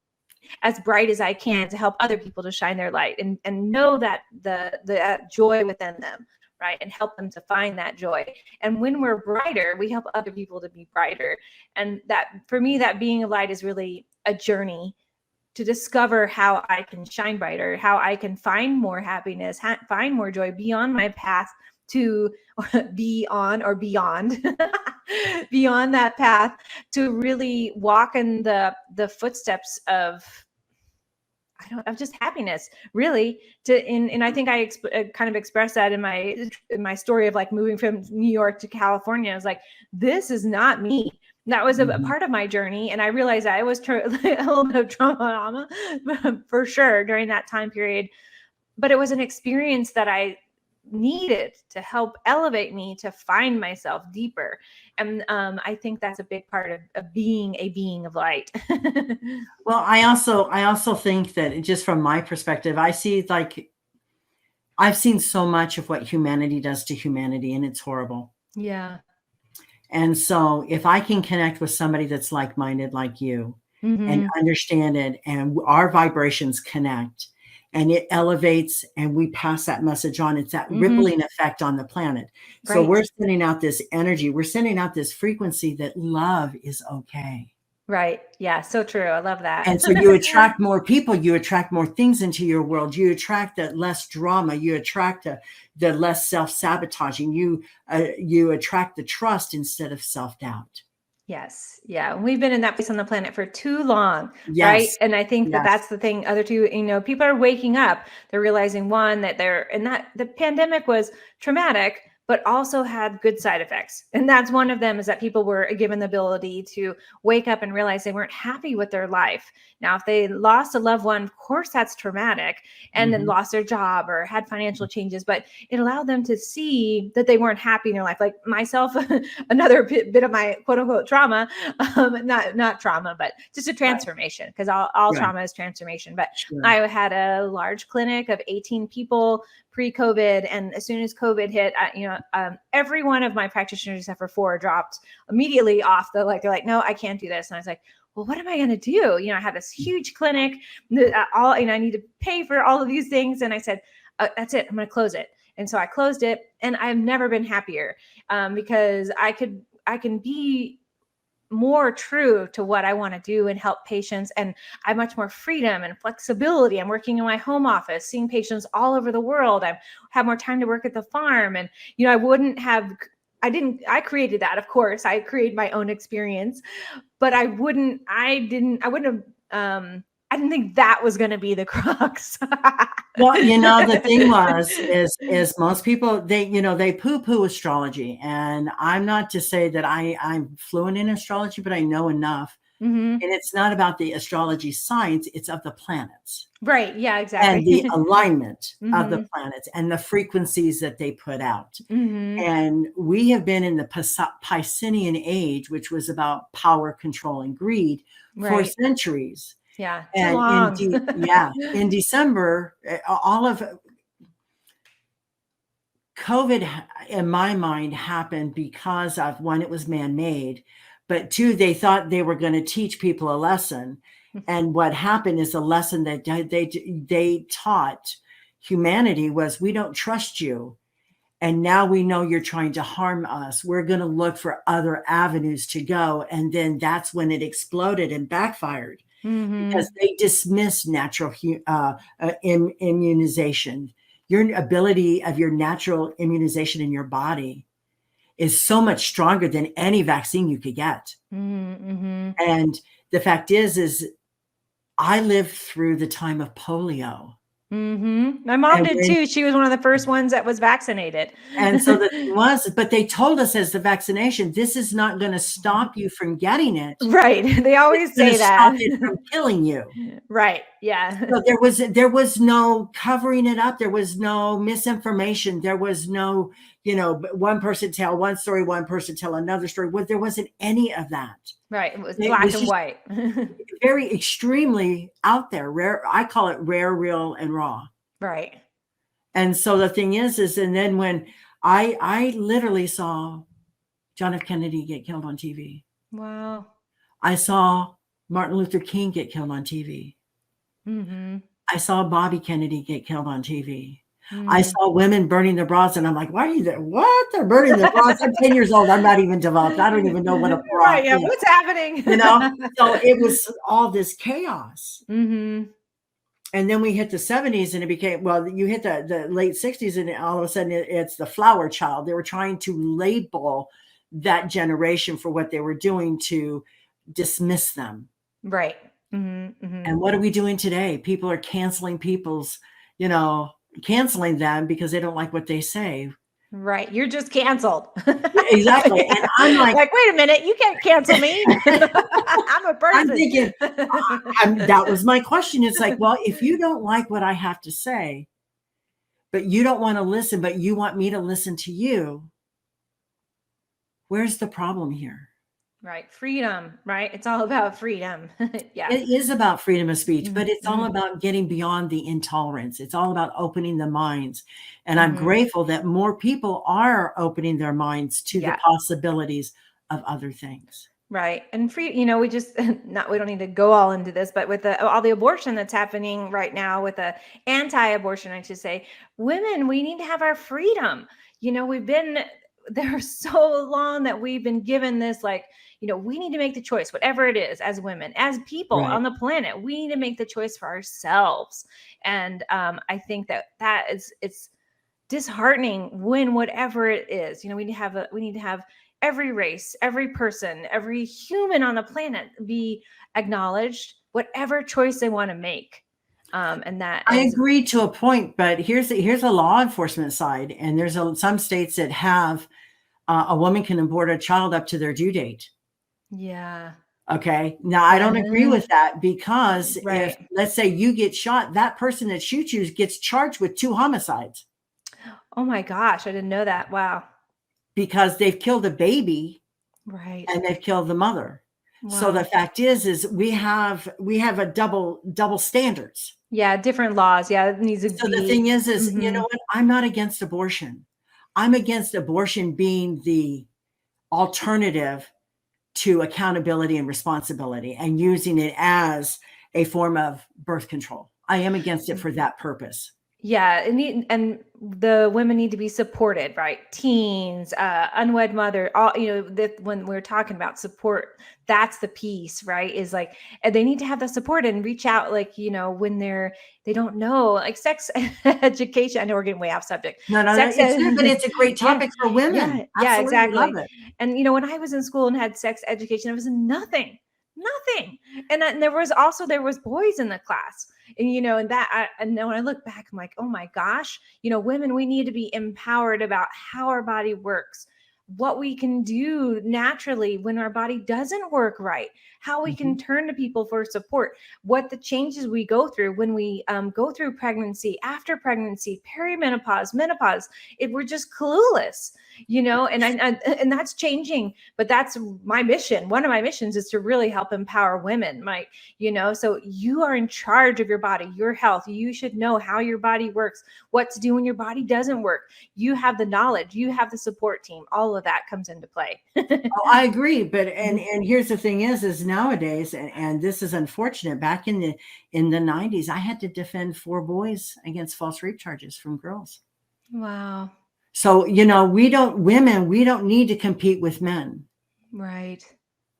as bright as I can to help other people to shine their light and know that the joy within them, right? And help them to find that joy. And when we're brighter, we help other people to be brighter. And that, for me, that being of light is really a journey to discover how I can shine brighter, how I can find more happiness, find more joy beyond my path to be on, or beyond beyond that path, to really walk in the footsteps of just happiness, really. And I think I kind of expressed that in my story of like moving from New York to California. I was like, this is not me. That was a part of my journey. And I realized I was a little bit of trauma for sure during that time period. But it was an experience that I needed to help elevate me to find myself deeper. And I think that's a big part of being a being of light. Well, I also think that, just from my perspective, I see, like, I've seen so much of what humanity does to humanity, and it's horrible. Yeah. And so if I can connect with somebody that's like-minded like you, and understand it, and our vibrations connect, and it elevates, and we pass that message on, it's that rippling effect on the planet. So we're sending out this energy, we're sending out this frequency that love is okay. Right. Yeah. So true. I love that. And so you attract more people, you attract more things into your world, you attract the less drama, you attract the less self-sabotaging, you attract the trust instead of self-doubt. Yes. Yeah. We've been in that place on the planet for too long. Right. Yes. And I think that Yes. that's the thing. Other two, people are waking up. They're realizing, one, that that the pandemic was traumatic, but also had good side effects. And that's one of them, is that people were given the ability to wake up and realize they weren't happy with their life. Now, if they lost a loved one, of course, that's traumatic, and then Mhm. lost their job or had financial changes, but it allowed them to see that they weren't happy in their life. Like myself, another bit of my quote unquote trauma, not trauma, but just a Right. transformation, because all Right. trauma is transformation. But Sure. I had a large clinic of 18 people pre-COVID, and as soon as COVID hit, every one of my practitioners except for 4 dropped immediately off the, like, they're like, no, I can't do this. And I was like, well, what am I going to do? I had this huge clinic, I need to pay for all of these things. And I said, that's it. I'm going to close it. And so I closed it, and I've never been happier, because I can be more true to what I want to do and help patients. And I have much more freedom and flexibility. I'm working in my home office, seeing patients all over the world. I have more time to work at the farm. And, I created that. Of course, I created my own experience, but I didn't think that was going to be the crux. Well, the thing is most people, they poo-poo astrology, and I'm not to say that I'm fluent in astrology, but I know enough. Mm-hmm. And it's not about the astrology science, it's of the planets. Right. Yeah, And the exactly. alignment of the Mm-hmm. planets and the frequencies that they put out. Mm-hmm. And we have been in the Piscean age, which was about power, control, and greed, for Right. centuries. Yeah. Too And long. in December, all of COVID, in my mind, happened because of, one, it was man-made, but two, they thought they were going to teach people a lesson. And what happened is, the lesson that they taught humanity was, we don't trust you. And now we know you're trying to harm us. We're going to look for other avenues to go. And then that's when it exploded and backfired, Mm-hmm. because they dismissed natural immunization. Your ability of your natural immunization in your body is so much stronger than any vaccine you could get. Mm-hmm. And the fact is I lived through the time of polio. Mm-hmm. My mom And did too. She was one of the first ones that was vaccinated. so the thing was, but they told us, as the vaccination, this is not going to stop you from getting it. Right. They always It's going say to stop that. it from killing you. Right. Yeah. So there was no covering it up. There was no misinformation. There was no, one person tell one story, one person tell another story. There wasn't any of that. Right. It was It black was and just white. very extremely out there, rare. I call it rare, real, and raw. Right. And so the thing is, and then when I literally saw John F. Kennedy get killed on TV. Wow. I saw Martin Luther King get killed on TV. Mm-hmm. I saw Bobby Kennedy get killed on TV. I Mm. saw women burning their bras, and I'm like, why are you there? What? They're burning their bras. I'm 10 years old. I'm not even developed. I don't even know what a bra Right. Yeah. is. What's happening? So it was all this chaos. Mm-hmm. And then we hit the 70s, and it became, well, you hit the late 60s, and all of a sudden it's the flower child. They were trying to label that generation for what they were doing, to dismiss them. Right. Mm-hmm. Mm-hmm. And what are we doing today? People are canceling canceling them because they don't like what they say. Right. You're just canceled. Exactly. And I'm like, wait a minute, you can't cancel me. I'm a person. I'm thinking, that was my question. It's like, well, if you don't like what I have to say, but you don't want to listen, but you want me to listen to you, where's the problem here? Right. Freedom. Right. It's all about freedom. Yeah. It is about freedom of speech, but it's all Mm-hmm. about getting beyond the intolerance. It's all about opening the minds. And I'm Mm-hmm. grateful that more people are opening their minds to the possibilities of other things. Right. And free, we just we don't need to go all into this, but with all the abortion that's happening right now, with the anti-abortion, I should say, women, we need to have our freedom. We've been there so long that we've been given this, like, we need to make the choice, whatever it is, as women, as people Right. on the planet, we need to make the choice for ourselves. And I think it's disheartening when whatever it is, we need to have every race, every person, every human on the planet be acknowledged, whatever choice they want to make. And that I is, agree to a point, but here's a law enforcement side, and there's some states that have a woman can abort a child up to their due date. yeah, Okay. Now I don't agree with that, because if, right. let's say, you get shot, that person that shoots you gets charged with 2 homicides Oh my gosh, I didn't know that. Wow. because they've killed a baby Right. and they've killed the mother. So the Wow. fact is we have a double standards. Yeah, different laws. Yeah, it needs to So the be. thing is, you know Mhm. what? I'm not against abortion. I'm against abortion being the alternative to accountability and responsibility and using it as a form of birth control. I am against it for that purpose. Yeah, and the women need to be supported, right? Teens, unwed mother, all, that when we're talking about support, that's the piece, right? Is like, and they need to have the support and reach out, like, when they don't know, like sex education. I know we're getting way off subject. No, Sex it's good, but it's a great yeah, topic for women. yeah, Absolutely love exactly. it. And when I was in school and had sex education, it was nothing. And there was boys in the class. And and then when I look back, I'm like, oh my gosh, women, we need to be empowered about how our body works, what we can do naturally when our body doesn't work right, how we can Mhm. turn to people for support, what the changes we go through when we go through pregnancy, after pregnancy, perimenopause, menopause. We're just clueless, and that's changing. But that's my mission. One of my missions is to really help empower women. So you are in charge of your body, your health. You should know how your body works, what to do when your body doesn't work. You have the knowledge, you have the support team. All of that comes into play. Oh, I agree, but and here's the thing is nowadays, and this is unfortunate. Back in the 90s, I had to defend 4 boys against false rape charges from girls. Wow. So, we don't need to compete with men. Right.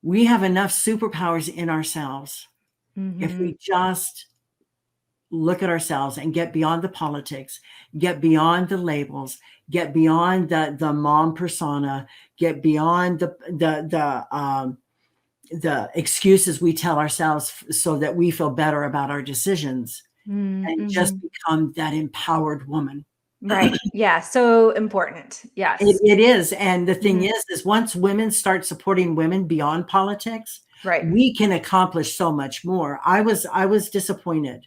We have enough superpowers in ourselves if Mm-hmm. we just look at ourselves and get beyond the politics, get beyond the labels, get beyond the mom persona, get beyond the excuses we tell ourselves so that we feel better about our decisions, and just Mm-hmm. become that empowered woman. Right. Yeah. So important. Yes. It is. And the thing Mhm. is once women start supporting women beyond politics, Right. we can accomplish so much more. I was disappointed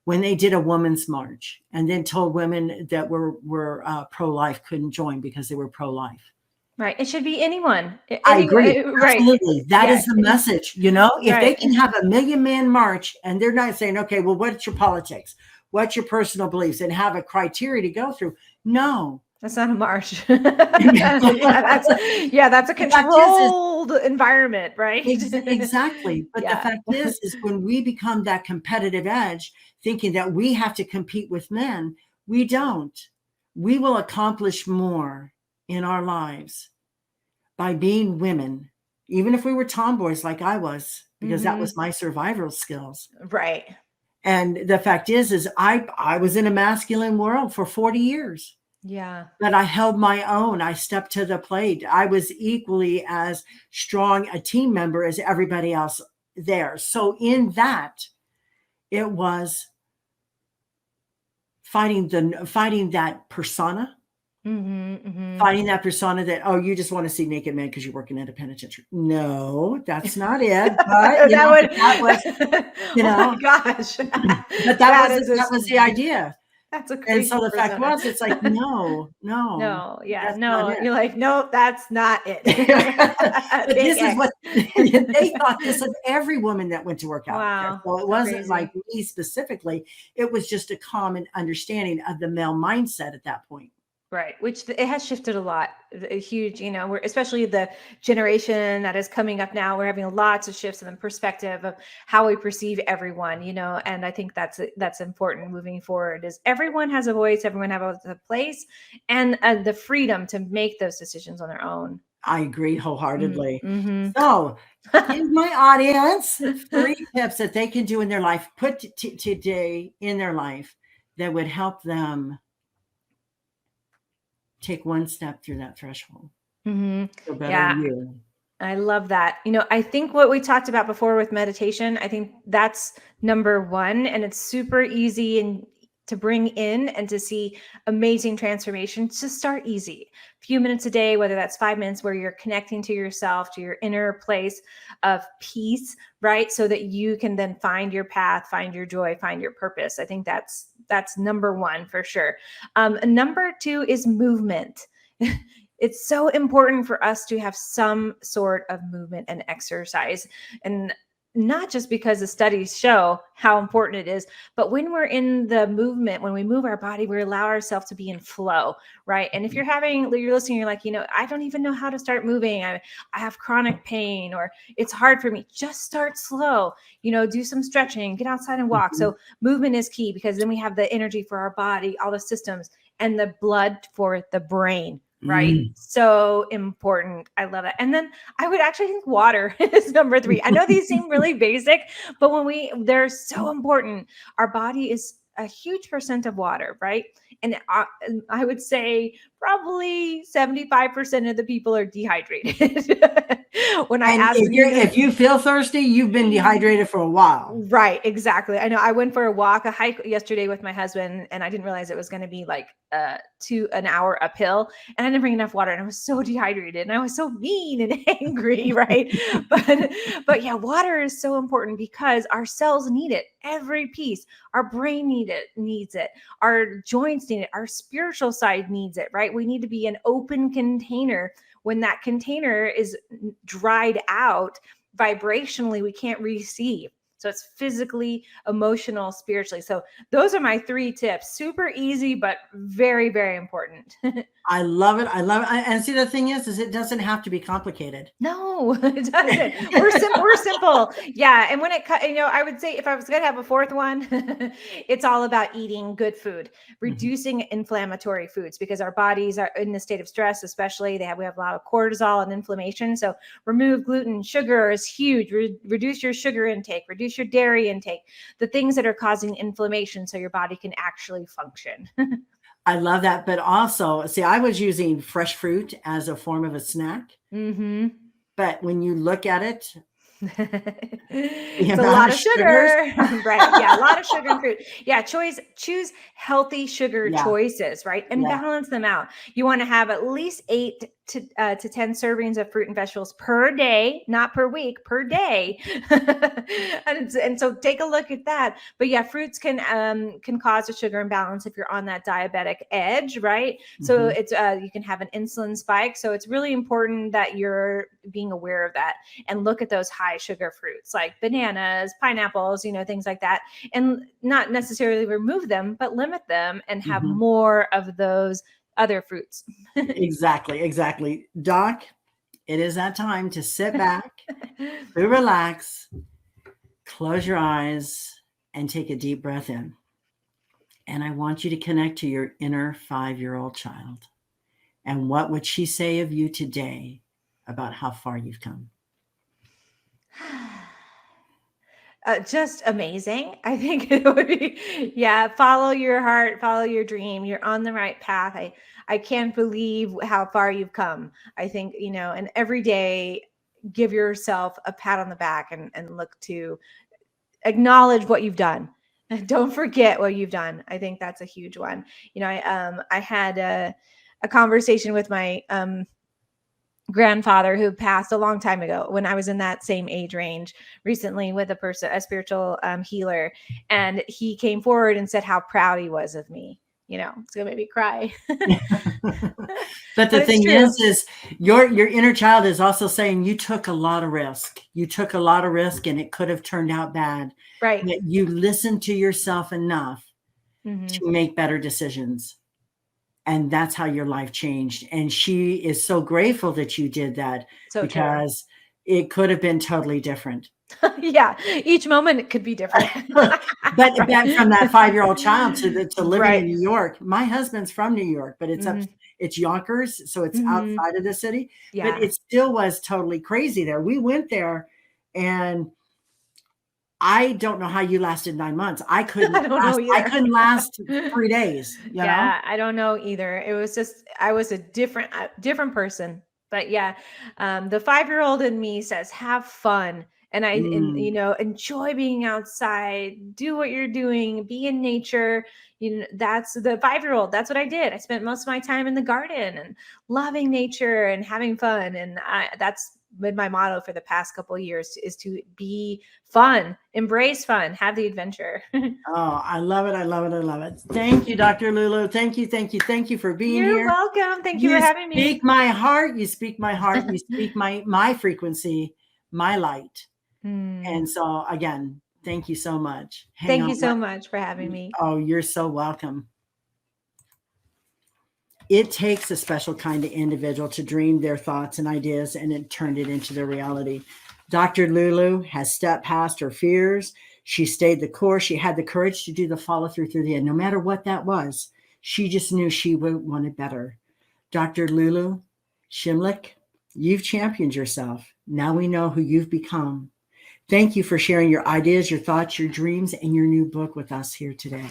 when they did a women's march and then told women that were pro-life couldn't join because they were pro-life. Right. It should be anyone. I agree. Right. Absolutely. That Yeah. is the message. If they Right. can have a 1,000,000-man march and they're not saying, okay, well, what's your politics? What's your personal beliefs? And have a criteria to go through. No. That's not a march. The That's a fact is controlled environment, right? exactly. But the Yeah. fact is when we become that competitive edge, thinking that we have to compete with men, we don't. We will accomplish more in our lives by being women, even if we were tomboys like I was, because that Hmm. was my survival skills. Right. And the fact is I was in a masculine world for 40 years, Yeah. but I held my own. I stepped to the plate. I was equally as strong a team member as everybody else there. So in that, it was fighting that persona, Hmm. Hmm. fighting that persona that, oh, you just want to see naked men because you're working at a penitentiary. No, that's not it. But That would. that was, you Oh my know, gosh. but That is that was the idea. that's a And so crazy the fact persona. was, it's like, no, No. Yeah. that's not No. it. You're like, nope, that's not it. But Big this is X. what they thought this of every woman that went to work out there. Wow. So it So wasn't like crazy. me specifically. It was just a common understanding of the male mindset at that point. Right, which it has shifted a lot. A huge, we're especially the generation that is coming up now. We're having lots of shifts in the perspective of how we perceive everyone, and I think that's important moving forward. Is everyone has a voice, everyone has a place, and the freedom to make those decisions on their own. I agree wholeheartedly. Mm-hmm. So give my audience 3 tips that they can do in their life, put today in their life that would help them take one step through that threshold. Mm-hmm. Feel better Yeah. you. I love that. I think what we talked about before with meditation, I think that's number one. And it's super easy and to bring in and to see amazing transformations. Just start easy. A few minutes a day, whether that's 5 minutes where you're connecting to yourself, to your inner place of peace, right? So that you can then find your path, find your joy, find your purpose. I think that's number one for sure. Number two is movement. It's so important for us to have some sort of movement and exercise. And not just because the studies show how important it is, but when we're in the movement, when we move our body, we allow ourselves to be in flow, right? And if you're listening, you're like, I don't even know how to start moving. I have chronic pain, or it's hard for me. Just start slow, do some stretching, get outside and walk. Mhm. So movement is key, because then we have the energy for our body, all the systems, and the blood for the brain. Right. Mm. So important. I love it. And then I would actually think water is number three. I know these seem really basic, but they're so important. Our body is a huge percent of water, right? And I would say probably 75% of the people are dehydrated. When I And ask if you feel thirsty, you've been dehydrated for a while. Right, exactly. I know I went for a hike yesterday with my husband, and I didn't realize it was going to be like an hour uphill, and I didn't bring enough water, and I was so dehydrated, and I was so mean and angry, right? but yeah, water is so important because our cells need it, every piece. Our brain needs it. Our joints need it. Our spiritual side needs it, right? We need to be an open container. When that container is dried out, vibrationally, we can't receive. So it's physically, emotional, spiritually. So those are my 3 tips. Super easy, but very, very important. I love it. I love it. And see, the thing is it doesn't have to be complicated. No, it doesn't. We're simple. Yeah. And when I would say if I was going to have a fourth one, it's all about eating good food, reducing inflammatory foods, because our bodies are in the state of stress, especially we have a lot of cortisol and inflammation. So remove gluten. Sugar is huge. Reduce your sugar intake, reduce your dairy intake, the things that are causing inflammation, so your body can actually function. I love that. But also, see, I was using fresh fruit as a form of a snack. Mm-hmm. But when you look at it, it's a lot of sugar. Right. Yeah, a lot of sugar and fruit. Yeah, choose healthy sugar choices, right? And balance them out. You want to have at least 8 to 10 servings of fruit and vegetables per day, not per week, per day. and so take a look at that. But yeah, fruits can cause a sugar imbalance if you're on that diabetic edge, right? Mm-hmm. So it's you can have an insulin spike. So it's really important that you're being aware of that and look at those high sugar fruits like bananas, pineapples, things like that, and not necessarily remove them, but limit them and have more of those other fruits. Exactly. Doc, it is that time to sit back, to relax, close your eyes, and take a deep breath in. And I want you to connect to your inner 5-year-old child. And what would she say of you today about how far you've come? Just amazing. I think it would be, follow your heart, follow your dream. You're on the right path. I can't believe how far you've come. I think, and every day give yourself a pat on the back and look to acknowledge what you've done. Don't forget what you've done. I think that's a huge one. I had a conversation with my grandfather who passed a long time ago when I was in that same age range recently with a spiritual healer. And he came forward and said how proud he was of me. It's gonna make me cry. But the thing is your inner child is also saying you took a lot of risk. You took a lot of risk and it could have turned out bad. Right. But you listened to yourself enough to make better decisions. And that's how your life changed. And she is so grateful that you did that because it could have been totally different. Yeah. Each moment it could be different. but from that 5-year-old child to living in New York. My husband's from New York, but it's It's Yonkers, so it's Mhm. outside of the city, but Yeah. it still was totally crazy there. We went there, and I don't know how you lasted 9 months. I don't know I either. couldn't last 3 days, you know? Yeah, I don't know either. It was just I was a different person. But yeah, the 5-year-old in me says have fun, and Mm. enjoy being outside, do what you're doing, be in nature. That's the 5-year-old. That's what I did. I spent most of my time in the garden and loving nature and having fun, and that's been my motto for the past couple of years is to be fun, embrace fun, have the adventure. Oh, I love it. I love it. I love it. Thank you, Dr. Lulu. Thank you. Thank you. Thank you for being You're here. welcome. Thank you for You having speak me. my heart. You speak my heart. You speak my frequency, my light. Hmm. And so again, thank you so much. Hang Thank on. you so much for having me. Oh, you're so welcome. It takes a special kind of individual to dream their thoughts and ideas and it turned it into their reality. Dr. Lulu has stepped past her fears. She stayed the course. She had the courage to do the follow through the end, no matter what that was. She just knew she wanted better. Dr. Lulu Shimek, you've championed yourself. Now we know who you've become. Thank you for sharing your ideas, your thoughts, your dreams, and your new book with us here today.